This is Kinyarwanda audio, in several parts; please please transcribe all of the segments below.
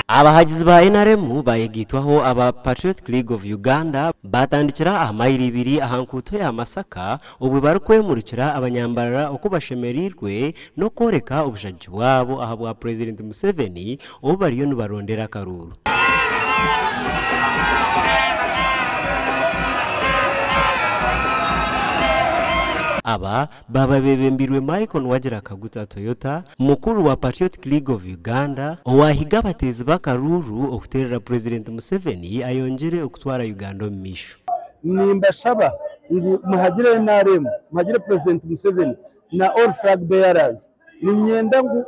Abahagizi ba NRM bayegitwaho aba Patriotic League of Uganda batandikira amayiri ibiri ahankuto ya Masaka ubu barukwemurikira abanyambarara uko bashemerirwe no koreka ubushaji bwabo aha bwa President Museveni ubu bariyo nubarondera karuru. Aba baba bebembirwe Michael Wagira Kaguta Toyota mukuru wa Patriotic League of Uganda owahiga batezi bakaruru okuterera President Museveni ayongere okutwara Uganda mu misho. Nimba shaba muhagire NRM muhagire President Museveni na all flag bearers ninyenda ngu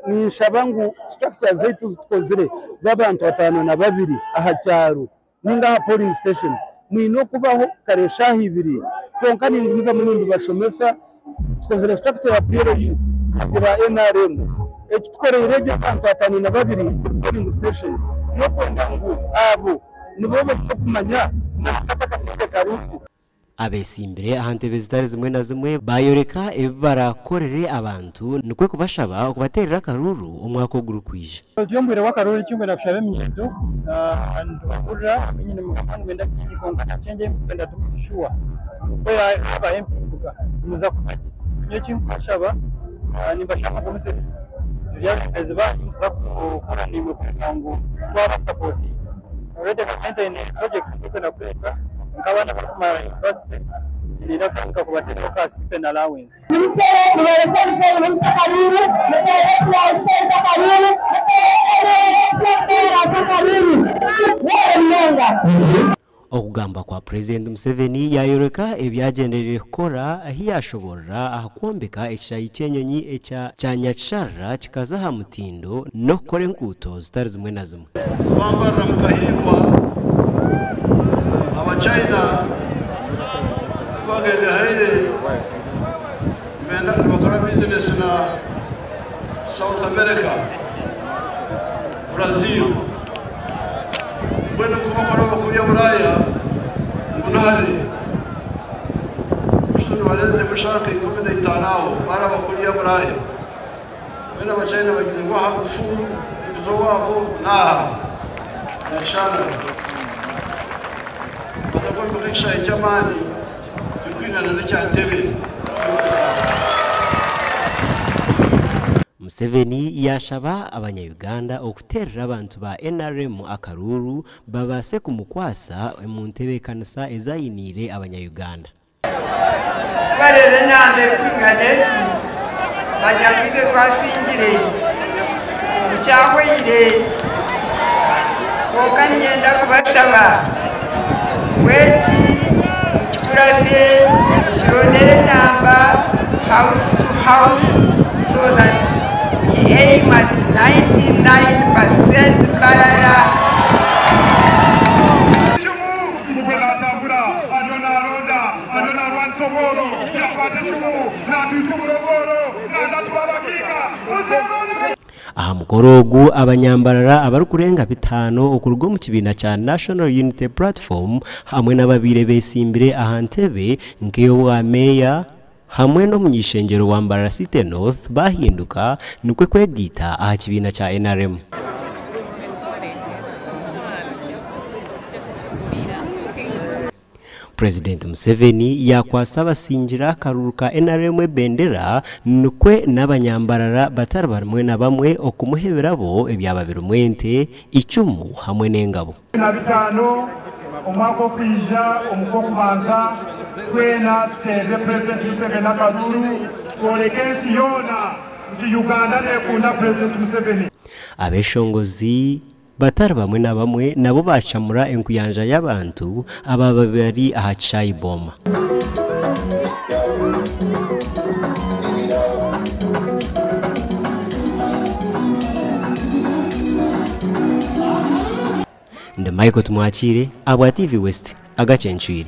nishaba ngu structures zetu tukozire z'abantu 52 aha cyaro ninga ha polling station mwino kubaho karesha hibiri konka ningumiza munindi bashomesa tukozire structure ya PLU kuba NRM tukorere ibyo abantu 52 polling station no kwenda ngu abo nibo bakumanya nakataka karuku. Abesimbire ahantebe zitari zimwe na zimwe bayoreka barakorere abantu nikwe kubashaba okubaterera karuru umwaka ogurukwije. Tuyombere wakaruru cyumwe nakushabe myindo ndakura nyine mukangwenda kikonga cyenge kwenda tushua. Oya aba MP muza kumaje. Nyo cyumashaba nibashaka komese. Tuyaje ba muza gukora ni mu kango kwa support. Already maintain projects zikona kureka. Ngabana kuma university nira kanka kubatera ka stipend allowance okugamba kwa President Museveni yayoreka ebyagenderere kora ahiyashobora ahakombeka ekicayi cyenyonyi echa cyanyachara kikaza ha mutindo no kore nkuto zitari zimwe na zimwe bambara mukahirwa China bagende haile benda bakora business na South America Brazil bwana kubakora bakuria Buraya munahari ushuru waleze mushaka ikome itanao bara bakuria Buraya benda ba China bagize ngo hakufu ndizo wabo na shana jamani tukwinana n'cyatebe. Museveni yashaba abanya-Uganda okuterera abantu ba NRM akaruru babase kumukwasa mu ntebe kanisa ezayinire abanya-Uganda. Barere nambe kwinganeti bajyambitwe twasingire mucyahwire kokani yenda kubashaba wechi kurade kironere number house to house so that we aim at 99% barara mubela tambura adona ronda adona rwansogoro yapate chumu na tutumurogoro na natwabakika usebona aha mukorogu abanyambarara abarukurenga 5 okurwo mu kibina cya National Unity Platform hamwe n'ababire besimbire ahantebe ngeyo wa meya hamwe no munyishengero wa Mbarara City North bahinduka nikwe kwegita aha kibina cya NRM. President Museveni yakwasaba sinjira karuruka NRM bendera nukwe n'abanyambarara batari bamwe na bamwe okumuheberabo ebyababira umwente icumu hamwe n'engabo. Na bitano umwako kwija umukokubanza twena tuteze President Museveni akaruru kolekensi yona nti Uganda nekunda President Museveni. Abeshongozi batari bamwe na bamwe nabo bacamura enkuyanja y'abantu aba babiri aha Chayiboma. Nde Michael Tumwachire abwa TV West agacenchwire.